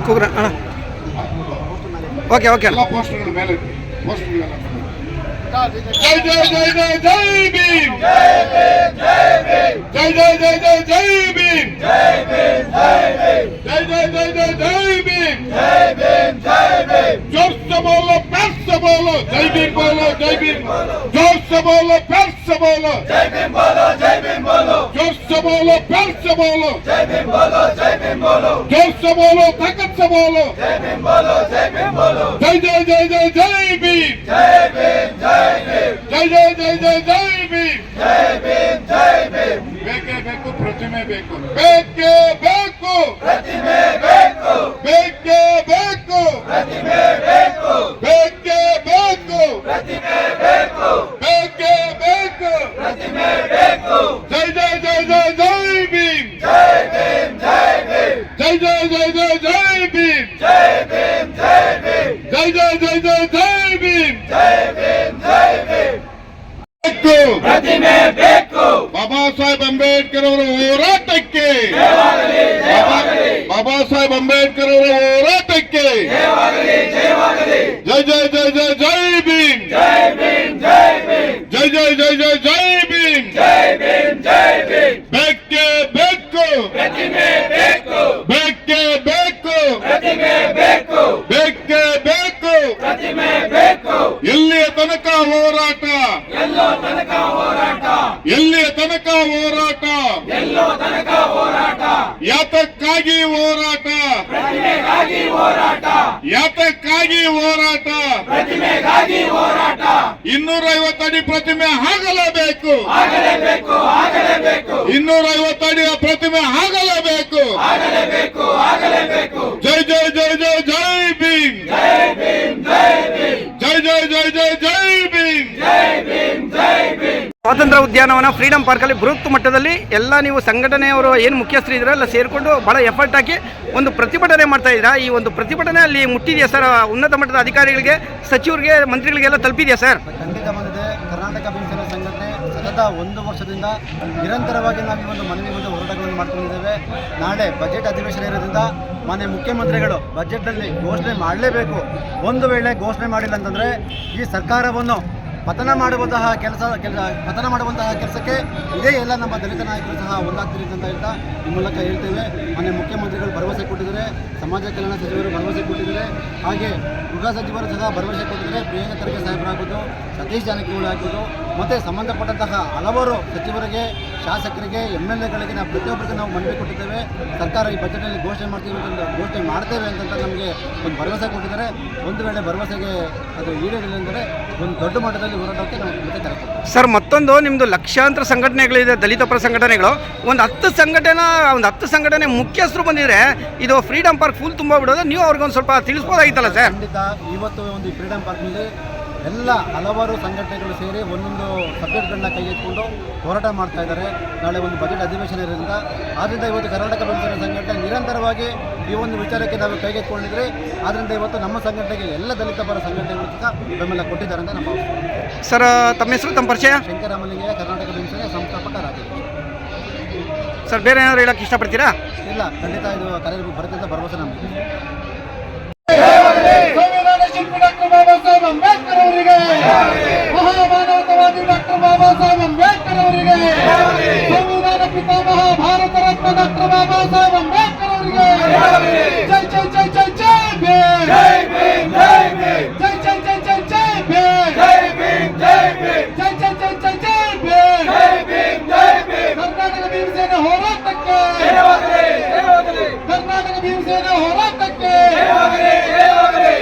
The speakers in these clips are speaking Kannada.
ಕೂಗ್ರ ಅಣ್ಣ. ಓಕೆ ಓಕೆ ಎಲ್ಲ ಪೋಸ್ಟರ್ಗಳ ಮೇಲೆ ಪೋಸ್ಟರ್ಗಳೆಲ್ಲ ಜೈ ಜೈ ಜೈ ಜೈ ಜೈ ಭೀಮ್, ಜೈ ಜೈ ಜೈ ಜೈ ಜೈ ಭೀಮ್, ಜೈ ಜೈ ಜೈ ಜೈ ಜೈ ಭೀಮ್, जोर से बोलो प्यार से बोलो जय भीम बोलो जय भीम, जोर से बोलो प्यार से बोलो जय भीम बोलो जय भीम बोलो, जोर से बोलो प्यार से बोलो जय भीम बोलो जय भीम बोलो, जोर से बोलो ताकत से बोलो जय भीम बोलो जय भीम बोलो, जय जय जय जय जय भीम, जय भीम जय भीम, जय जय जय जय जय भीम, जय भीम जय भीम. ಬೇಕೇ ಬೇಕು ಪ್ರತಿಮೆ ಬೇಕು, ಬೇಕೇ ಬೇಕು ಪ್ರತಿಮೆ ಬೇಕು, ಬೇಕೇ ಬೇಕು ಪ್ರತಿಮೆ ಬೇಕು, ಬೇಕೇ ಬೇಕು ಪ್ರತಿಮೆ ಬೇಕು, ಬೇಕೇ ಬೇಕು ಪ್ರತಿಮೆ ಬೇಕು. ಜೈ ಜೈ ಜೈ ಜೈ ಜೈ ಭೀಮ್, ಜೈ ಭೀಮ್ ಜೈ ಭೀಮ್, ಜೈ ಜೈ ಜೈ ಜೈ ಜೈ ಭೀಮ್, ಜೈ ಭೀಮ್ ಜೈ ಭೀಮ್, ಜೈ ಜೈ ಜೈ ಜೈ ಜೈ ಭೀಮ್, ಜೈ ಭೀಮ್ ಜೈ ಭೀಮ್. ಪ್ರತಿಮೆ ಬೇಕು, ಬಾಬಾ ಸಾಹೇಬ್ ಅಂಬೇಡ್ಕರ್ ಅವರ ಹೋರಾಟಕ್ಕೆ, ಬಾಬಾ ಸಾಹೇಬ್ ಅಂಬೇಡ್ಕರ್ ಅವರ ಹೋರಾಟಕ್ಕೆ ಜೈ ಜೈ ಜೈ ಜೈ ಜೈ ಭೀಮ್, ಜೈ ಭೀಮ್ ಜೈ ಭೀಮ್, ಜೈ ಜೈ ಜೈ ಜೈ ಜೈ ಭೀಮ್, ಜೈ ಭೀಮ್ ಜೈ ಭೀಮ್. ಬೇಕೇ ಬೇಕು ಪ್ರತಿಮೆ ಬೇಕು, ಬೇಕೇ ಬೇಕು ಪ್ರತಿಮೆ ಬೇಕು, ಬೇಕೇ ಬೇಕು ಪ್ರತಿಮೆ ಬೇಕು. ಎಲ್ಲಿಯ ತನಕ ಹೋರಾಟ, ಎಲ್ಲೋ ತನಕ ಹೋರಾಟ, ಎಲ್ಲಿಯ ತನಕ ಹೋರಾಟ, ಎಲ್ಲೋ ತನಕ ಹೋರಾಟ, ಯಾತಕ್ಕಾಗಿ ಹೋರಾಟ, ಪ್ರತಿಮೆಗಾಗಿ ಹೋರಾಟ, ಯಾತಕ್ಕಾಗಿ ಹೋರಾಟ, ಪ್ರತಿಮೆಗಾಗಿ ಹೋರಾಟ. 250 ಅಡಿ ಪ್ರತಿಮೆ ಆಗಲೇಬೇಕು, ಆಗಲೇಬೇಕು, ಆಗಲೇಬೇಕು. 250 ಅಡಿ ಪ್ರತಿಮೆ ಆಗಲೇಬೇಕು, ಆಗಲೇಬೇಕು, ಆಗಲೇಬೇಕು. ಜೈ ಜೈ ಜೈ ಜೈ ಜೈ ಭೀಮ್, ಜೈ ಭೀಮ್ ಜೈ ಭೀಮ್, ಜೈ ಜೈ ಜೈ ಜೈ ಜೈ ಭೀಮ್, ಜೈ ಭೀಮ್ ಜೈ ಭೀಮ್. ಸ್ವಾತಂತ್ರ್ಯ ಉದ್ಯಾನವನ ಫ್ರೀಡಂ ಪಾರ್ಕಲ್ಲಿ ಬೃಹತ್ ಮಟ್ಟದಲ್ಲಿ ಎಲ್ಲ ನೀವು ಸಂಘಟನೆಯವರು ಏನು ಮುಖ್ಯಸ್ಥರು ಇದ್ರೆ ಎಲ್ಲ ಸೇರಿಕೊಂಡು ಭಾಳ ಎಫರ್ಟ್ ಹಾಕಿ ಒಂದು ಪ್ರತಿಭಟನೆ ಮಾಡ್ತಾ ಇದ್ದೀರಾ. ಈ ಒಂದು ಪ್ರತಿಭಟನೆ ಅಲ್ಲಿ ಮುಟ್ಟಿದೆಯಾ ಸರ್? ಉನ್ನತ ಮಟ್ಟದ ಅಧಿಕಾರಿಗಳಿಗೆ, ಸಚಿವರಿಗೆ, ಮಂತ್ರಿಗಳಿಗೆಲ್ಲ ತಲುಪಿದೆಯಾ ಸರ್? ಖಂಡಿತ ಬಂದಿದೆ. ಕರ್ನಾಟಕ ಭೀಮಸೇನಾ ಸಂಘಟನೆ ಸತತ 1 ವರ್ಷದಿಂದ ನಿರಂತರವಾಗಿ ನಾವು ಈ ಒಂದು ಮನವಿ ಮತ್ತು ಹೋರಾಟಗಳನ್ನು ಮಾಡ್ಕೊಂಡಿದ್ದೇವೆ. ನಾಳೆ ಬಜೆಟ್ ಅಧಿವೇಶನ ಇರೋದ್ರಿಂದ ಮಾನ್ಯ ಮುಖ್ಯಮಂತ್ರಿಗಳು ಬಜೆಟ್ನಲ್ಲಿ ಘೋಷಣೆ ಮಾಡಲೇಬೇಕು. ಒಂದು ವೇಳೆ ಘೋಷಣೆ ಮಾಡಿಲ್ಲ ಅಂತಂದರೆ ಈ ಸರ್ಕಾರವನ್ನು ಪತನ ಮಾಡುವಂತಹ ಕೆಲಸಕ್ಕೆ ಇದೇ ಎಲ್ಲ ನಮ್ಮ ದಲಿತ ನಾಯಕರು ಸಹ ಒಂದಾಗ್ತೀರಿ ಅಂತ ಹೇಳ್ತಾ ಈ ಮೂಲಕ ಹೇಳ್ತೇವೆ. ಮಾನ್ಯ ಮುಖ್ಯಮಂತ್ರಿಗಳು ಭರವಸೆ ಕೊಟ್ಟಿದ್ದಾರೆ, ಸಮಾಜ ಕಲ್ಯಾಣ ಸಚಿವರು ಭರವಸೆ ಕೊಟ್ಟಿದ್ದಾರೆ, ಹಾಗೆ ಗೃಹ ಸಚಿವರು ಸಹ ಭರವಸೆ ಕೊಟ್ಟಿದ್ದಾರೆ. ಪ್ರಿಯಾಂಕ ಖರ್ಗೆ ಸಾಹೇಬರಾಗ್ಬೋದು, ಸತೀಶ್ ಜಾರಕಿಹೊಳಿ ಆಗ್ಬೋದು, ಮತ್ತು ಸಂಬಂಧಪಟ್ಟಂತಹ ಹಲವಾರು ಸಚಿವರಿಗೆ, ಶಾಸಕರಿಗೆ, MLAಗಳಿಗೆ ನಾವು ಪ್ರತಿಯೊಬ್ಬರಿಗೆ ನಾವು ಮನವಿ ಕೊಟ್ಟಿದ್ದೇವೆ. ಸರ್ಕಾರ ಈ ಬಜೆಟ್ನಲ್ಲಿ ಘೋಷಣೆ ಮಾಡ್ತೀವಿ ಅಂತ ಘೋಷಣೆ ಮಾಡ್ತೇವೆ ಅಂತ ನಮಗೆ ಒಂದು ಭರವಸೆ ಕೊಟ್ಟಿದ್ದಾರೆ. ಒಂದು ವೇಳೆ ಭರವಸೆಗೆ ಅದು ಈಡೇರಿಲ್ಲ ಅಂದರೆ ಒಂದು ದೊಡ್ಡ ಮಟ್ಟದಲ್ಲಿ ಹೋರಾಟಕ್ಕೆ ನಾವು ಮತ್ತೆ ಕರೆಕೊಡ್ತೀವಿ ಸರ್. ಮತ್ತೊಂದು ನಿಮ್ಮದು ಲಕ್ಷಾಂತರ ಸಂಘಟನೆಗಳಿದೆ, ದಲಿತ ಪರ ಸಂಘಟನೆಗಳು. ಒಂದು 10 ಸಂಘಟನೆ ಮುಖ್ಯಸ್ಥರು ಬಂದಿದ್ರೆ ಇದು ಫ್ರೀಡಂ ಪಾರ್ಕ್ ಫುಲ್ ತುಂಬ ಬಿಡೋದು. ನೀವು ಅವ್ರಿಗೊಂದು ಸ್ವಲ್ಪ ತಿಳಿಸ್ಬೋದಾಗಿತ್ತಲ್ಲ ಸರ್? ಖಂಡಿತ. ಇವತ್ತು ಒಂದು ಫ್ರೀಡಂ ಪಾರ್ಕ್ನಲ್ಲಿ ಎಲ್ಲ ಹಲವಾರು ಸಂಘಟನೆಗಳು ಸೇರಿ ಒಂದೊಂದು ಸಬ್ಜೆಕ್ಟ್ಗಳನ್ನ ಕೈಗೆತ್ತಿಕೊಂಡು ಹೋರಾಟ ಮಾಡ್ತಾ ಇದ್ದಾರೆ. ನಾಳೆ ಒಂದು ಬಜೆಟ್ ಅಧಿವೇಶನ ಇರೋದ್ರಿಂದ ಆದ್ದರಿಂದ ಇವತ್ತು ಕರ್ನಾಟಕ ಭೀಮಸೇನಾ ಸಂಘಟನೆ ನಿರಂತರವಾಗಿ ಈ ಒಂದು ವಿಚಾರಕ್ಕೆ ನಾವು ಕೈಗೆತ್ತಿಕೊಂಡಿದ್ರೆ, ಆದ್ದರಿಂದ ಇವತ್ತು ನಮ್ಮ ಸಂಘಟನೆಗೆ ಎಲ್ಲ ದಲಿತ ಪರ ಸಂಘಟನೆಗಳು ಸಹ ಬೆಂಬಲ ಕೊಟ್ಟಿದ್ದಾರೆ ಅಂತ ನಮ್ಮ ಸರ್. ತಮ್ಮ ಹೆಸರು, ತಮ್ಮ ಪರಿಚಯ? ಶಂಕರರಾಮಲಿಂಗಯ್ಯ, ಕರ್ನಾಟಕ ಭೀಮಸೇನಾ ಸಂಸ್ಥಾಪಕ ರಾಜ್ಯಾಧ್ಯಕ್ಷ. ಸರ್, ಬೇರೆ ಏನಾದರೂ ಹೇಳೋಕ್ಕೆ ಇಷ್ಟಪಡ್ತೀರಾ? ಇಲ್ಲ, ಖಂಡಿತ ಇದು ಕಾರ್ಯ ಬರುತ್ತೆ ಅಂತ ಭರವಸೆ ನಮಗೆ. ಸಂವಿಧಾನ ಶಿಲ್ಪಿ ಡಾಕ್ಟರ್ ಬಾಬಾ ಸಾಹೇಬ್ ಅಂಬೇಡ್ಕರ್ ಅವರಿಗೆ, ಮಹಾಮಾನವತಾವಾದಿ ಡಾಕ್ಟರ್ ಬಾಬಾ ಸಾಹೇಬ್ ಅಂಬೇಡ್ಕರ್ ಅವರಿಗೆ, ಸಂವಿಧಾನ ಪಿತಾಮಹ ಭಾರತ ರತ್ನ ಡಾಕ್ಟರ್ ಬಾಬಾ ಸಾಹೇಬ್ ಅಂಬೇಡ್ಕರ್ ಅವರಿಗೆ ಜೈ ಜೈ ಜೈ ಜೈ ಜೈ ಭೀಮ್, ಜೈ ಭೀಮ್ ಜೈ ಭೀಮ್, ಜೈ ಜೈ ಜೈ ಜೈ ಜೈ ಭೀಮ್, ಜೈ ಭೀಮ್ ಜೈ ಭೀಮ್, ಜೈ ಜೈ ಜೈ ಜೈ ಜೈ ಭೀಮ್, ಜೈ ಭೀಮ್ ಜೈ ಭೀಮ್. ಕರ್ನಾಟಕ ಭೀಮಸೇನಾ ಹೋರಾಟಕ್ಕೆ, ಕರ್ನಾಟಕ ಭೀಮಸೇನಾ ಹೋರಾಟಕ್ಕೆ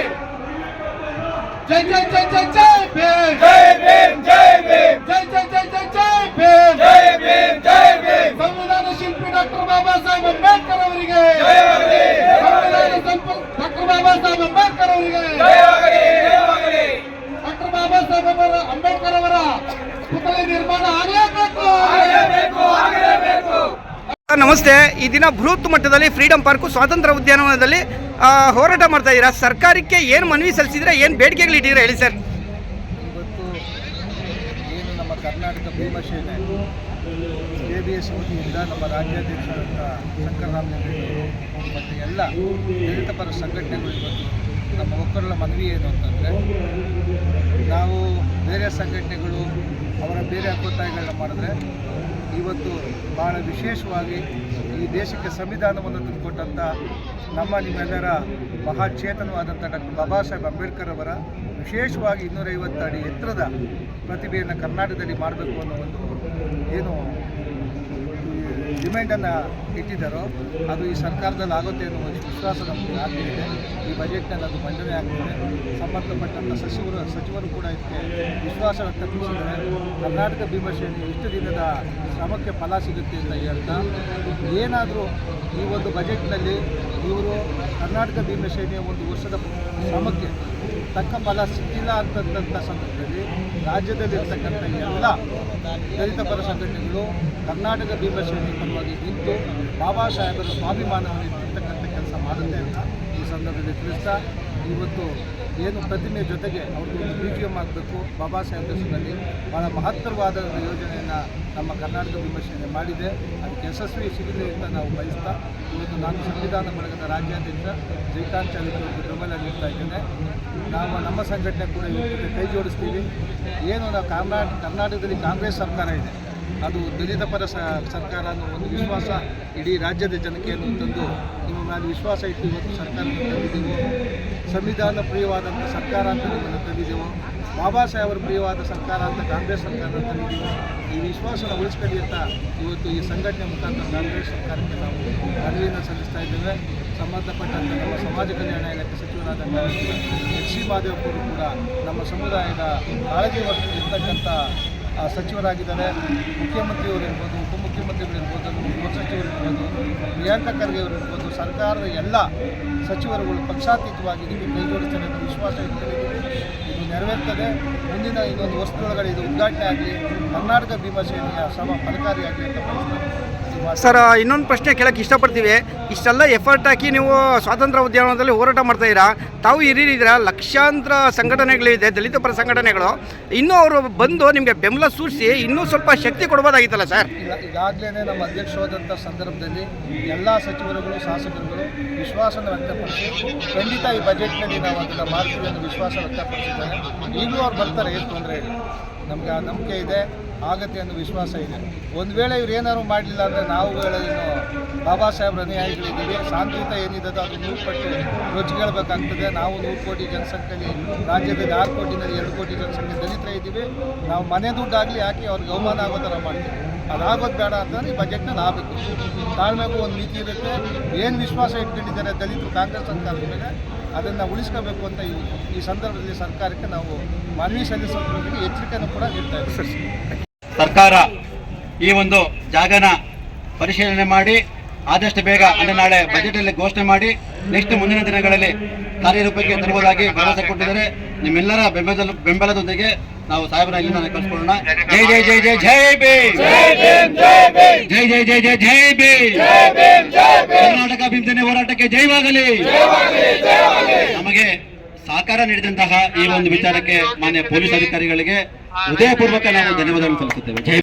ಜೈ ಜೈ ಜೈ ಜೈ ಜೈ ಭೀಮ್, ಜೈ ಭೀಮ್ ಜೈ ಭೀಮ್, ಜೈ ಜೈ ಜೈ ಜೈ ಜೈ ಭೀಮ್, ಜೈ ಭೀಮ್ ಜೈ ಭೀಮ್. ಸಂವಿಧಾನ ಶಿಲ್ಪಿ ಡಾಕ್ಟರ್ ಬಾಬಾ ಸಾಹೇಬ್ ಅಂಬೇಡ್ಕರ್ ಅವರಿಗೆ, ಸಂವಿಧಾನ ಶಿಲ್ಪಿ ಡಾಕ್ಟರ್ ಬಾಬಾ ಸಾಹೇಬ್ ಅಂಬೇಡ್ಕರ್ ಅವರಿಗೆ, ಡಾಕ್ಟರ್ ಬಾಬಾ ಸಾಹೇಬ್ ಅಂಬೇಡ್ಕರ್ ಅವರ ಪುತ್ಥಳಿ ನಿರ್ಮಾಣ ಆಗಲೇಬೇಕು, ಆಗಲೇಬೇಕು, ಆಗಲೇಬೇಕು. ನಮಸ್ತೆ. ಈ ದಿನ ಬೃಹತ್ ಮಟ್ಟದಲ್ಲಿ ಫ್ರೀಡಂ ಪಾರ್ಕು ಸ್ವಾತಂತ್ರ್ಯ ಉದ್ಯಾನವನದಲ್ಲಿ ಹೋರಾಟ ಮಾಡ್ತಾ ಇದ್ದೀರಾ. ಸರ್ಕಾರಕ್ಕೆ ಏನು ಮನವಿ ಸಲ್ಲಿಸಿದ್ರೆ, ಏನು ಬೇಡಿಕೆಗಳಿಟ್ಟಿದ್ರೆ ಹೇಳಿ ಸರ್? ಇವತ್ತು ಏನು ನಮ್ಮ ಕರ್ನಾಟಕ ಭೀಮಸೇನೆ JBS ವತಿಯಿಂದ ನಮ್ಮ ರಾಜ್ಯಾಧ್ಯಕ್ಷರಾದ ಶಂಕರರಾಮಯ್ಯನವರು ಮತ್ತು ಎಲ್ಲ ದಲಿತ ಪರ ಸಂಘಟನೆಗಳು ಇವತ್ತು ನಮ್ಮ ಒಕ್ಕೂಟದ ಮನವಿ ಏನು ಅಂತಂದರೆ, ನಾವು ಬೇರೆ ಸಂಘಟನೆಗಳು ಅವರ ಬೇರೆ ಒತ್ತಾಯಗಳನ್ನ ಮಾಡಿದ್ರೆ ಇವತ್ತು ಭಾಳ ವಿಶೇಷವಾಗಿ ಈ ದೇಶಕ್ಕೆ ಸಂವಿಧಾನವನ್ನು ತಂದುಕೊಟ್ಟಂಥ ನಿಮ್ಮೆಲ್ಲರ ಮಹಾಚೇತನವಾದಂಥ ಡಾಕ್ಟರ್ ಬಾಬಾ ಸಾಹೇಬ್ ಅಂಬೇಡ್ಕರ್ ಅವರ ವಿಶೇಷವಾಗಿ 250 ಅಡಿ ಎತ್ತರದ ಪ್ರತಿಭೆಯನ್ನು ಕರ್ನಾಟಕದಲ್ಲಿ ಮಾಡಬೇಕು ಅನ್ನೋ ಒಂದು ಏನು ಡಿಮ್ಯಾಂಡನ್ನು ಇಟ್ಟಿದ್ದಾರೋ ಅದು ಈ ಸರ್ಕಾರದಲ್ಲಿ ಆಗುತ್ತೆ ಅನ್ನೋ ವಿಶ್ವಾಸ ನಮಗೆ ಆಗ್ತಿದೆ. ಈ ಬಜೆಟ್ನಲ್ಲಿ ಅದು ಮಂಡನೆ ಆಗ್ತಿದೆ. ಸಂಬಂಧಪಟ್ಟಂಥ ಸಚಿವರು ಕೂಡ ಇದಕ್ಕೆ ವಿಶ್ವಾಸ ವ್ಯಕ್ತಪಡಿಸಿದ್ದಾರೆ. ಕರ್ನಾಟಕ ಭೀಮಸೇನೆ ಇಷ್ಟು ದಿನದ ಶ್ರಮಕ್ಕೆ ಫಲ ಸಿಗುತ್ತೆ ಅಂತ ಹೇಳ್ತಾ, ಏನಾದರೂ ಈ ಒಂದು ಬಜೆಟ್ನಲ್ಲಿ ಇವರು ಕರ್ನಾಟಕ ಭೀಮಸೇನೆಯ ಒಂದು ವರ್ಷದ ಶ್ರಮಕ್ಕೆ ತಕ್ಕ ಫಲ ಸಿಕ್ಕಿಲ್ಲ ಅಂತಂಥ ಸಂದರ್ಭದಲ್ಲಿ ರಾಜ್ಯದಲ್ಲಿರ್ತಕ್ಕಂಥ ಎಲ್ಲ ದಲಿತ ಪರ ಸಂಘಟನೆಗಳು ಕರ್ನಾಟಕ ಭೀಮಸೇನೆ ಪರವಾಗಿ ನಿಂತು ಬಾಬಾ ಸಾಹೇಬರ ಸ್ವಾಭಿಮಾನವನ್ನು ಇರ್ತಕ್ಕಂಥ ಕೆಲಸ ಮಾಡುತ್ತೆ ಅಂತ ಈ ಸಂದರ್ಭದಲ್ಲಿ ತಿಳಿಸ್ತಾ, ಇವತ್ತು ಏನು ಪ್ರತಿಮೆ ಜೊತೆಗೆ ಅವ್ರಿಗೆ ಒಂದು BGM ಆಗಬೇಕು ಬಾಬಾ ಸಾಹೇಬ್ ಹೆಸರಿನಲ್ಲಿ ಭಾಳ ಮಹತ್ತರವಾದ ಯೋಜನೆಯನ್ನು ನಮ್ಮ ಕರ್ನಾಟಕ ಭೀಮಸೇನೆ ಮಾಡಿದೆ. ಅದಕ್ಕೆ ಯಶಸ್ವಿ ಸಿಗಲಿ ಅಂತ ನಾವು ಬಯಸ್ತಾ, ಇವತ್ತು ನಾನು ಸಂವಿಧಾನ ಬಳಗದ ರಾಜ್ಯಾಧ್ಯಕ್ಷ ಜೈಕಾಂತ್ ಚಾಲುಕ್ಯ ಅವರಿಗೆ ಬೆಂಬಲ ನೀಡ್ತಾ ಇದ್ದೇನೆ. ನಾವು ನಮ್ಮ ಸಂಘಟನೆ ಕೂಡ ಇವತ್ತು ಕೈ ಜೋಡಿಸ್ತೀವಿ. ಏನು ನಾವು ಕರ್ನಾಟಕದಲ್ಲಿ ಕಾಂಗ್ರೆಸ್ ಸರ್ಕಾರ ಇದೆ, ಅದು ದಲಿತ ಪರ ಸರ್ಕಾರ ಅನ್ನೋ ಒಂದು ವಿಶ್ವಾಸ ಇಡೀ ರಾಜ್ಯದ ಜನಕ್ಕೆ ತಂದು ನಿಮ್ಮ ಮೇಲೆ ವಿಶ್ವಾಸ ಇಟ್ಟು ಇವತ್ತು ಸರ್ಕಾರವನ್ನು ತಂದಿದ್ದೆವು. ಸಂವಿಧಾನ ಪ್ರಿಯವಾದಂಥ ಸರ್ಕಾರ ಅಂತ ನಿಮ್ಮನ್ನು ತಂದಿದ್ದೆವು. ಬಾಬಾ ಸಾಹೇಬರ ಪ್ರಿಯವಾದ ಸರ್ಕಾರ ಅಂತ ಕಾಂಗ್ರೆಸ್ ಸರ್ಕಾರ ತಂದಿದ್ದೀವಿ. ಈ ವಿಶ್ವಾಸನ ಉಳಿಸ್ಕೊಳ್ಳಿ ಅಂತ ಇವತ್ತು ಈ ಸಂಘಟನೆ ಮುಖಾಂತರ ಕಾಂಗ್ರೆಸ್ ಸರ್ಕಾರಕ್ಕೆ ನಾವು ಮನವಿಯನ್ನು ಸಲ್ಲಿಸ್ತಾ ಇದ್ದೇವೆ. ಸಂಬಂಧಪಟ್ಟಂಥ ನಮ್ಮ ಸಮಾಜ ಕಲ್ಯಾಣ ಇಲಾಖೆ ಸಚಿವರಾದಂಥ HC ಮಾದೇವಪ್ಪರು ಕೂಡ ನಮ್ಮ ಸಮುದಾಯದ ಕಾಳಜಿ ಇರ್ತಕ್ಕಂಥ ಸಚಿವರಾಗಿದ್ದಾರೆ. ಮುಖ್ಯಮಂತ್ರಿಯವರು ಇರ್ಬೋದು, ಉಪಮುಖ್ಯಮಂತ್ರಿಗಳಿರ್ಬೋದು, ಗೃಹ ಸಚಿವರಿರ್ಬೋದು, ಪ್ರಿಯಾಂಕಾ ಖರ್ಗೆ ಅವರು ಇರ್ಬೋದು, ಸರ್ಕಾರದ ಎಲ್ಲ ಸಚಿವರುಗಳು ಪಕ್ಷಾತೀತವಾಗಿ ಇದಕ್ಕೆ ಕೈ ಜೋಡಿಸ್ತಾರೆ ಅನ್ನೋ ವಿಶ್ವಾಸ ಇಟ್ಕೊಂಡಿದ್ದೀವಿ. ಇದು ನೆರವೇರ್ತದೆ. ಮುಂದಿನ ಇನ್ನೊಂದು ವರ್ಷದೊಳಗಡೆ ಇದು ಉದ್ಘಾಟನೆ ಆಗಲಿ, ಕರ್ನಾಟಕ ಭೀಮಸೇನೆಯ ಶ್ರಮ ಫಲಕಾರಿಯಾಗಲಿ ಅಂತ ಬಯಸ್ತಾರೆ. ಸರ್, ಇನ್ನೊಂದು ಪ್ರಶ್ನೆ ಕೇಳಕ್ಕೆ ಇಷ್ಟಪಡ್ತೀವಿ. ಇಷ್ಟೆಲ್ಲ ಎಫರ್ಟ್ ಹಾಕಿ ನೀವು ಸ್ವಾತಂತ್ರ್ಯ ಉದ್ಯಾನವನದಲ್ಲಿ ಹೋರಾಟ ಮಾಡ್ತಾಯಿದ್ದೀರಾ, ತಾವು ಹಿರಿಯರಿದ್ದೀರಾ, ಲಕ್ಷಾಂತರ ಸಂಘಟನೆಗಳಿದೆ ದಲಿತ ಪರ ಸಂಘಟನೆಗಳು, ಇನ್ನೂ ಅವರು ಬಂದು ನಿಮಗೆ ಬೆಂಬಲ ಸೂಚಿಸಿ ಇನ್ನೂ ಸ್ವಲ್ಪ ಶಕ್ತಿ ಕೊಡ್ಬೋದಾಗಿತ್ತಲ್ಲ ಸರ್? ಈಗಾಗಲೇ ನಮ್ಮ ಅಧ್ಯಕ್ಷರಾದಂಥ ಸಂದರ್ಭದಲ್ಲಿ ಎಲ್ಲ ಸಚಿವರುಗಳು ಶಾಸಕರುಗಳು ವಿಶ್ವಾಸನ ವ್ಯಕ್ತಪಡಿಸಿ ಖಂಡಿತ ಈ ಬಜೆಟ್ನಲ್ಲಿ ನಾವು ಅದನ್ನು ಮಾಡ್ತೀವಿ ಅನ್ನೋ ವಿಶ್ವಾಸ ವ್ಯಕ್ತಪಡಿಸಿದ್ದಾರೆ. ಈಗಲೂ ಅವ್ರು ಬರ್ತಾರೆ, ಏನು ತೊಂದರೆ ಇಲ್ಲ, ನಮಗೆ ಆ ನಂಬಿಕೆ ಇದೆ, ಆಗತ್ತೆ ಅನ್ನೋ ವಿಶ್ವಾಸ ಇದೆ. ಒಂದು ವೇಳೆ ಇವ್ರು ಏನಾದ್ರು ಮಾಡಲಿಲ್ಲ ಅಂದರೆ ನಾವು ಏನು ಬಾಬಾ ಸಾಹೇಬ್ರ ಅನುಯಾಯಿಗಳಿದ್ದೀವಿ. ಶಾಂತಿಯುತ ಏನಿದೆ ಅದು 100 ಪಟ್ಟು ರುಚಿಗೇಳಬೇಕಾಗ್ತದೆ. ನಾವು 100 ಕೋಟಿ ಜನಸಂಖ್ಯೆಯಲ್ಲಿ ರಾಜ್ಯದಲ್ಲಿ 6 ಕೋಟಿನಲ್ಲಿ 2 ಕೋಟಿ ಜನಸಂಖ್ಯೆ ದಲಿತರೇ ಇದ್ದೀವಿ. ನಾವು ಮನೆ ದುಡ್ಡಾಗಲಿ ಹಾಕಿ ಅವ್ರಿಗೆ ಅವಮಾನ ಆಗೋ ಥರ ಮಾಡ್ತೀವಿ. ಅದಾಗೋದು ಬೇಡ ಅಂತಂದ್ರೆ ಈ ಬಜೆಟ್ನಲ್ಲಿ ಆಗಬೇಕು. ತಾಳ್ಮೆಗೂ ಒಂದು ಮಿತಿ ಇರುತ್ತೆ. ಏನು ವಿಶ್ವಾಸ ಇಟ್ಕೊಂಡಿದ್ದಾರೆ ದಲಿತರು ಕಾಂಗ್ರೆಸ್ ಸರ್ಕಾರದ ಮೇಲೆ, ಅದನ್ನು ಉಳಿಸ್ಕೋಬೇಕು ಅಂತ ಈ ಸಂದರ್ಭದಲ್ಲಿ ಸರ್ಕಾರಕ್ಕೆ ನಾವು ಮನವಿ ಸಲ್ಲಿಸೋದ್ರ ಬಗ್ಗೆ ಎಚ್ಚರಿಕೆಯನ್ನು ಕೂಡ ನೀಡ್ತಾ ಇದ್ದೀವಿ. ಸರ್ಕಾರ ಈ ಒಂದು ಜಾಗನ ಪರಿಶೀಲನೆ ಮಾಡಿ ಆದಷ್ಟು ಬೇಗ ಅಂದರೆ ನಾಳೆ ಬಜೆಟಲ್ಲಿ ಘೋಷಣೆ ಮಾಡಿ ನೆಕ್ಸ್ಟ್ ಮುಂದಿನ ದಿನಗಳಲ್ಲಿ ಕಾರ್ಯರೂಪಕ್ಕೆ ತರುವುದಾಗಿ ಭರವಸೆ ಕೊಟ್ಟಿದ್ದಾರೆ. ನಿಮ್ಮೆಲ್ಲರ ಬೆಂಬಲದೊಂದಿಗೆ ನಾವು ಸಾಹೇಬರ ಇಲ್ಲಿಂದ ಕಳಿಸ್ಕೊಳ್ಳೋಣ. ಜೈ ಜೈ ಜೈ ಜೈ ಜೈ ಭೀಮ್, ಜೈ ಜೈ ಜೈ ಜೈ ಜೈ ಭೀಮ್, ಕರ್ನಾಟಕ ಭೀಮಸೇನೆ ಹೋರಾಟಕ್ಕೆ ಜೈವಾಗಲಿ. ನಮಗೆ ಸಹಕಾರ ನೀಡಿದಂತಹ ಈ ಒಂದು ವಿಚಾರಕ್ಕೆ ಮಾನ್ಯ ಪೊಲೀಸ್ ಅಧಿಕಾರಿಗಳಿಗೆ ಹೃದಯಪೂರ್ವಕ ನಾವು ಧನ್ಯವಾದಗಳನ್ನು ಸಲ್ಲಿಸುತ್ತೇವೆ. ಜೈ